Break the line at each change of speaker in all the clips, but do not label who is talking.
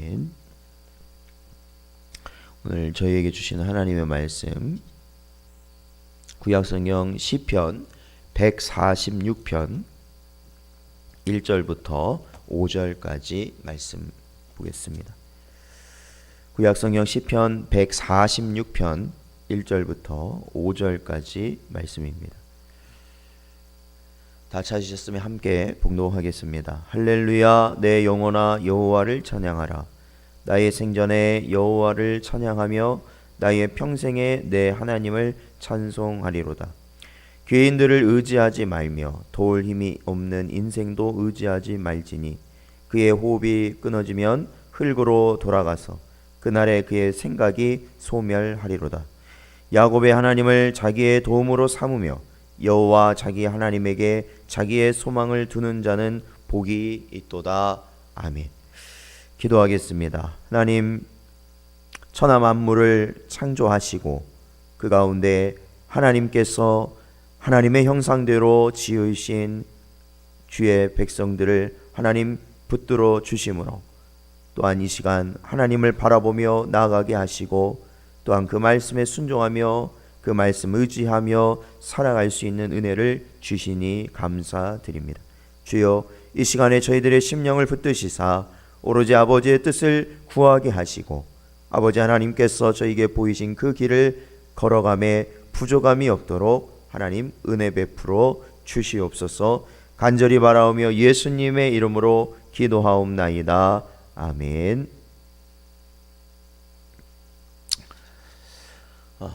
아멘. 오늘 저희에게 주시는 하나님의 말씀, 구약성경 시편 146편 1절부터 5절까지 말씀 보겠습니다. 구약성경 시편 146편 1절부터 5절까지 말씀입니다. 다 찾으셨으면 함께 봉독하겠습니다. 할렐루야, 내 영혼아 여호와를 찬양하라. 나의 생전에 여호와를 찬양하며 나의 평생에 내 하나님을 찬송하리로다. 죄인들을 의지하지 말며 도울 힘이 없는 인생도 의지하지 말지니 그의 호흡이 끊어지면 흙으로 돌아가서 그날에 그의 생각이 소멸하리로다. 야곱의 하나님을 자기의 도움으로 삼으며 여호와 자기 하나님에게 자기의 소망을 두는 자는 복이 있도다. 아멘. 기도하겠습니다. 하나님, 천하 만물을 창조하시고 그 가운데 하나님께서 하나님의 형상대로 지으신 주의 백성들을 하나님 붙들어 주심으로 또한 이 시간 하나님을 바라보며 나아가게 하시고 또한 그 말씀에 순종하며 그 말씀 의지하며 살아갈 수 있는 은혜를 주시니 감사드립니다. 주여, 이 시간에 저희들의 심령을 붙드시사 오로지 아버지의 뜻을 구하게 하시고 아버지 하나님께서 저희에게 보이신 그 길을 걸어감에 부족함이 없도록 하나님 은혜 베풀어 주시옵소서. 간절히 바라오며 예수님의 이름으로 기도하옵나이다. 아멘.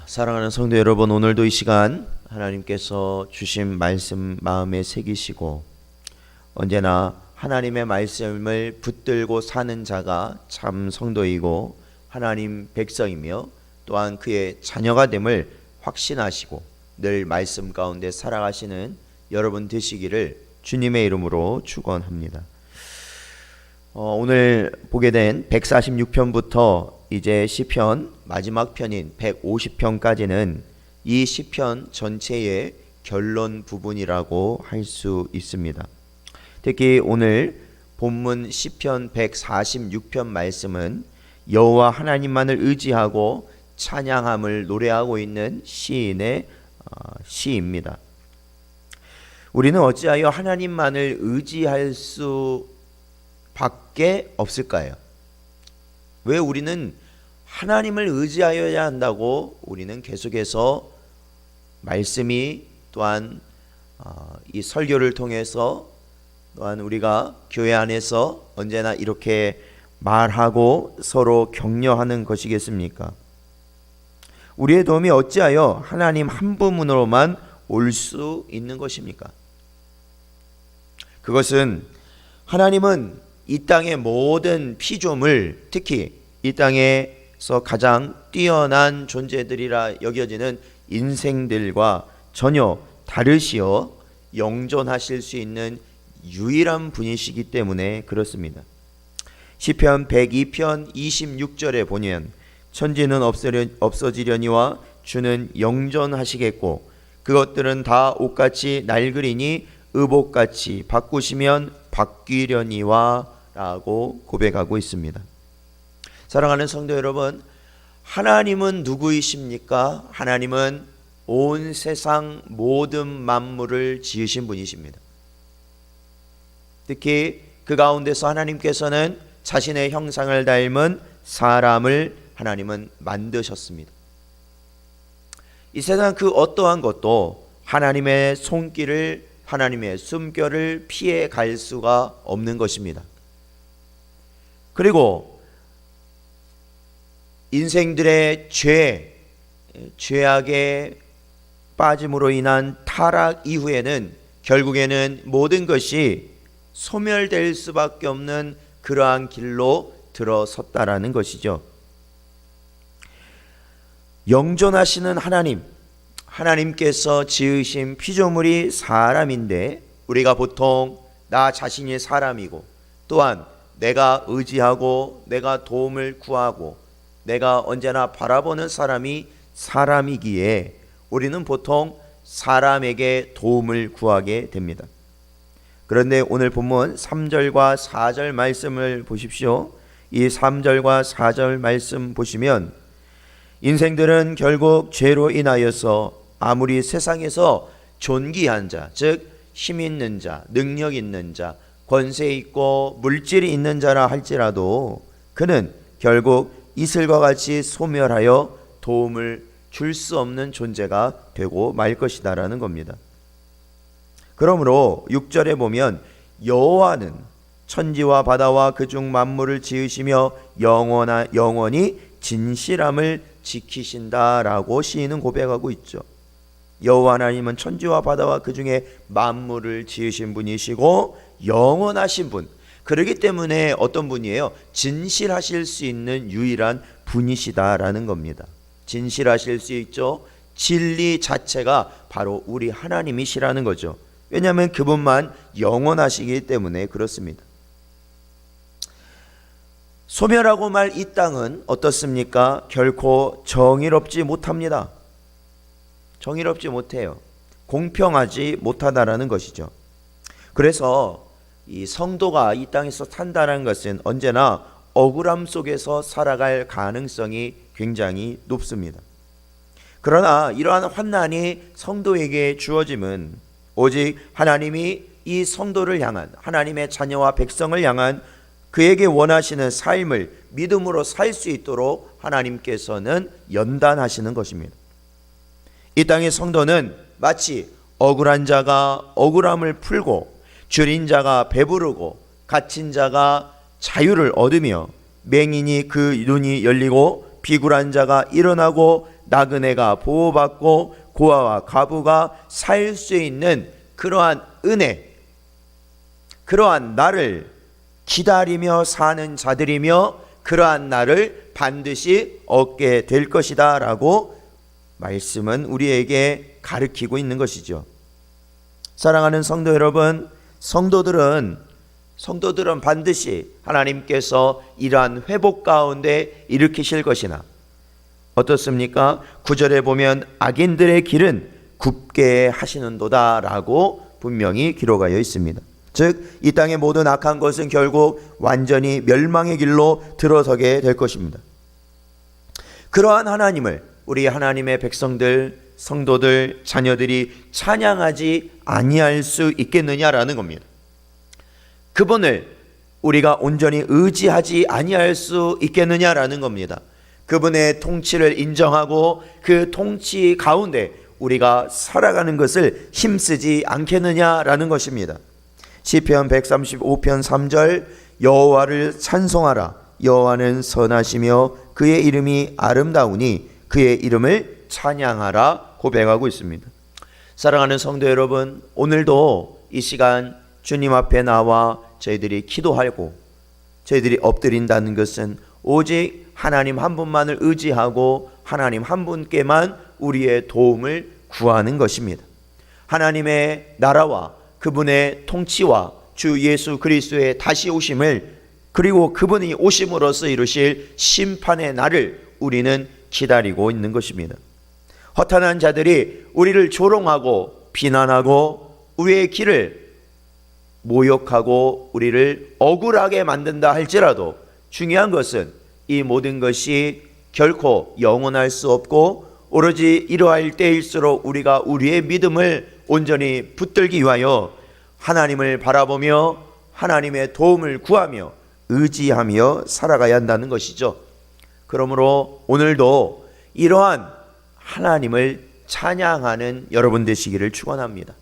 사랑하는 성도 여러분, 오늘도 이 시간 하나님께서 주신 말씀 마음에 새기시고 언제나 하나님의 말씀을 붙들고 사는 자가 참 성도이고 하나님 백성이며 또한 그의 자녀가 됨을 확신하시고 늘 말씀 가운데 살아가시는 여러분 되시기를 주님의 이름으로 축원합니다. 오늘 보게 된 146편부터 이제 시편 마지막 편인 150편까지는 이 시편 전체의 결론 부분이라고 할 수 있습니다. 특히 오늘 본문 시편 146편 말씀은 여호와 하나님만을 의지하고 찬양함을 노래하고 있는 시인의 시입니다. 우리는 어찌하여 하나님만을 의지할 수 밖에 없을까요? 왜 우리는 하나님을 의지하여야 한다고 우리는 계속해서 말씀이 또한 이 설교를 통해서 또한 우리가 교회 안에서 언제나 이렇게 말하고 서로 격려하는 것이겠습니까? 우리의 도움이 어찌하여 하나님 한 분으로만 올 수 있는 것입니까? 그것은 하나님은 이 땅의 모든 피조물, 특히 이 땅에서 가장 뛰어난 존재들이라 여겨지는 인생들과 전혀 다르시어 영존하실 수 있는 유일한 분이시기 때문에 그렇습니다. 시편 102편 26절에 보면 천지는 없어지려니와 주는 영존하시겠고 그것들은 다 옷같이 낡으리니 의복같이 바꾸시면 바뀌려니와 라고 고백하고 있습니다. 사랑하는 성도 여러분, 하나님은 누구이십니까? 하나님은 온 세상 모든 만물을 지으신 분이십니다. 특히 그 가운데서 하나님께서는 자신의 형상을 닮은 사람을 하나님은 만드셨습니다. 이 세상 그 어떠한 것도 하나님의 손길을, 하나님의 숨결을 피해 갈 수가 없는 것입니다. 그리고 인생들의 죄악에 빠짐으로 인한 타락 이후에는 결국에는 모든 것이 소멸될 수밖에 없는 그러한 길로 들어섰다라는 것이죠. 영존하시는 하나님께서 지으신 피조물이 사람인데 우리가 보통 나 자신이 사람이고 또한 내가 의지하고 내가 도움을 구하고 내가 언제나 바라보는 사람이 사람이기에 우리는 보통 사람에게 도움을 구하게 됩니다. 그런데 오늘 본문 3절과 4절 말씀을 보십시오. 이 3절과 4절 말씀 보시면 인생들은 결국 죄로 인하여서 아무리 세상에서 존귀한 자, 즉 힘 있는 자, 능력 있는 자, 권세 있고 물질이 있는 자라 할지라도 그는 결국 이슬과 같이 소멸하여 도움을 줄 수 없는 존재가 되고 말 것이다라는 겁니다. 그러므로 6절에 보면 여호와는 천지와 바다와 그중 만물을 지으시며 영원히 진실함을 지키신다라고 시인은 고백하고 있죠. 여호와 하나님은 천지와 바다와 그중에 만물을 지으신 분이시고 영원하신 분, 그렇기 때문에 어떤 분이에요? 진실하실 수 있는 유일한 분이시다라는 겁니다. 진실하실 수 있죠. 진리 자체가 바로 우리 하나님이시라는 거죠. 왜냐하면 그분만 영원하시기 때문에 그렇습니다. 소멸하고 말 이 땅은 어떻습니까? 결코 정의롭지 못합니다. 정의롭지 못해요. 공평하지 못하다라는 것이죠. 그래서 이 성도가 이 땅에서 산다는 것은 언제나 억울함 속에서 살아갈 가능성이 굉장히 높습니다. 그러나 이러한 환난이 성도에게 주어짐은 오직 하나님이 이 성도를 향한, 하나님의 자녀와 백성을 향한 그에게 원하시는 삶을 믿음으로 살 수 있도록 하나님께서는 연단하시는 것입니다. 이 땅의 성도는 마치 억울한 자가 억울함을 풀고 줄인 자가 배부르고 갇힌 자가 자유를 얻으며 맹인이 그 눈이 열리고 비굴한 자가 일어나고 나그네가 보호받고 고아와 과부가 살 수 있는 그러한 은혜, 그러한 날을 기다리며 사는 자들이며 그러한 날을 반드시 얻게 될 것이다 라고 말씀은 우리에게 가르치고 있는 것이죠. 사랑하는 성도 여러분, 성도들은 반드시 하나님께서 이러한 회복 가운데 일으키실 것이나 어떻습니까? 9절에 보면 악인들의 길은 굽게 하시는도다 라고 분명히 기록하여 있습니다. 즉 이 땅의 모든 악한 것은 결국 완전히 멸망의 길로 들어서게 될 것입니다. 그러한 하나님을 우리 하나님의 백성들, 성도들, 자녀들이 찬양하지 아니할 수 있겠느냐라는 겁니다. 그분을 우리가 온전히 의지하지 아니할 수 있겠느냐라는 겁니다. 그분의 통치를 인정하고 그 통치 가운데 우리가 살아가는 것을 힘쓰지 않겠느냐라는 것입니다. 시편 135편 3절 여호와를 찬송하라. 여호와는 선하시며 그의 이름이 아름다우니 그의 이름을 찬양하라 고백하고 있습니다. 사랑하는 성도 여러분, 오늘도 이 시간 주님 앞에 나와 저희들이 기도하고 저희들이 엎드린다는 것은 오직 하나님 한 분만을 의지하고 하나님 한 분께만 우리의 도움을 구하는 것입니다. 하나님의 나라와 그분의 통치와 주 예수 그리스도의 다시 오심을, 그리고 그분이 오심으로써 이루실 심판의 날을 우리는 기다리고 있는 것입니다. 허탄한 자들이 우리를 조롱하고 비난하고 우리의 길을 모욕하고 우리를 억울하게 만든다 할지라도 중요한 것은 이 모든 것이 결코 영원할 수 없고 오로지 이러할 때일수록 우리가 우리의 믿음을 온전히 붙들기 위하여 하나님을 바라보며 하나님의 도움을 구하며 의지하며 살아가야 한다는 것이죠. 그러므로 오늘도 이러한 하나님을 찬양하는 여러분 되시기를 축원합니다.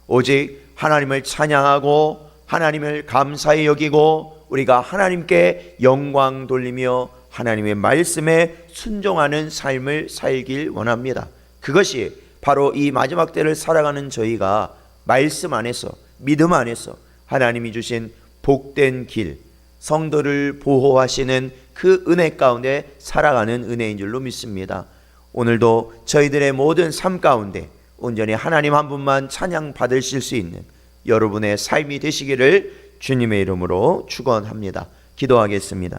오직 하나님을 찬양하고 하나님을 감사히 여기고 우리가 하나님께 영광 돌리며 하나님의 말씀에 순종하는 삶을 살길 원합니다. 그것이 바로 이 마지막 때를 살아가는 저희가 말씀 안에서, 믿음 안에서 하나님이 주신 복된 길, 성도를 보호하시는 그 은혜 가운데 살아가는 은혜인 줄로 믿습니다. 오늘도 저희들의 모든 삶 가운데 온전히 하나님 한 분만 찬양 받으실 수 있는 여러분의 삶이 되시기를 주님의 이름으로 축원합니다. 기도하겠습니다.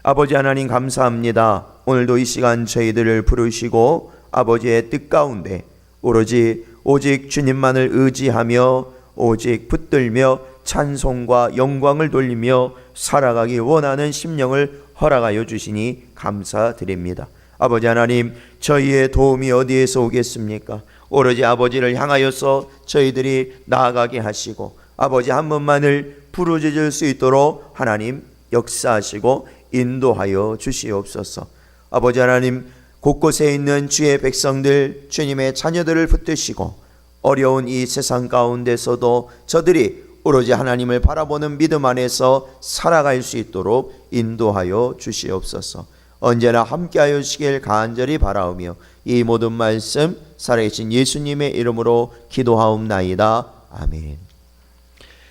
아버지 하나님 감사합니다. 오늘도 이 시간 저희들을 부르시고 아버지의 뜻 가운데 오직 주님만을 의지하며 오직 붙들며 찬송과 영광을 돌리며 살아가기 원하는 심령을 허락하여 주시니 감사드립니다. 아버지 하나님, 저희의 도움이 어디에서 오겠습니까? 오로지 아버지를 향하여서 저희들이 나아가게 하시고 아버지 한 분만을 부르짖을 수 있도록 하나님 역사하시고 인도하여 주시옵소서. 아버지 하나님, 곳곳에 있는 주의 백성들, 주님의 자녀들을 붙드시고 어려운 이 세상 가운데서도 저들이 오로지 하나님을 바라보는 믿음 안에서 살아갈 수 있도록 인도하여 주시옵소서. 언제나 함께하여 주시길 간절히 바라오며 이 모든 말씀 살아계신 예수님의 이름으로 기도하옵나이다. 아멘.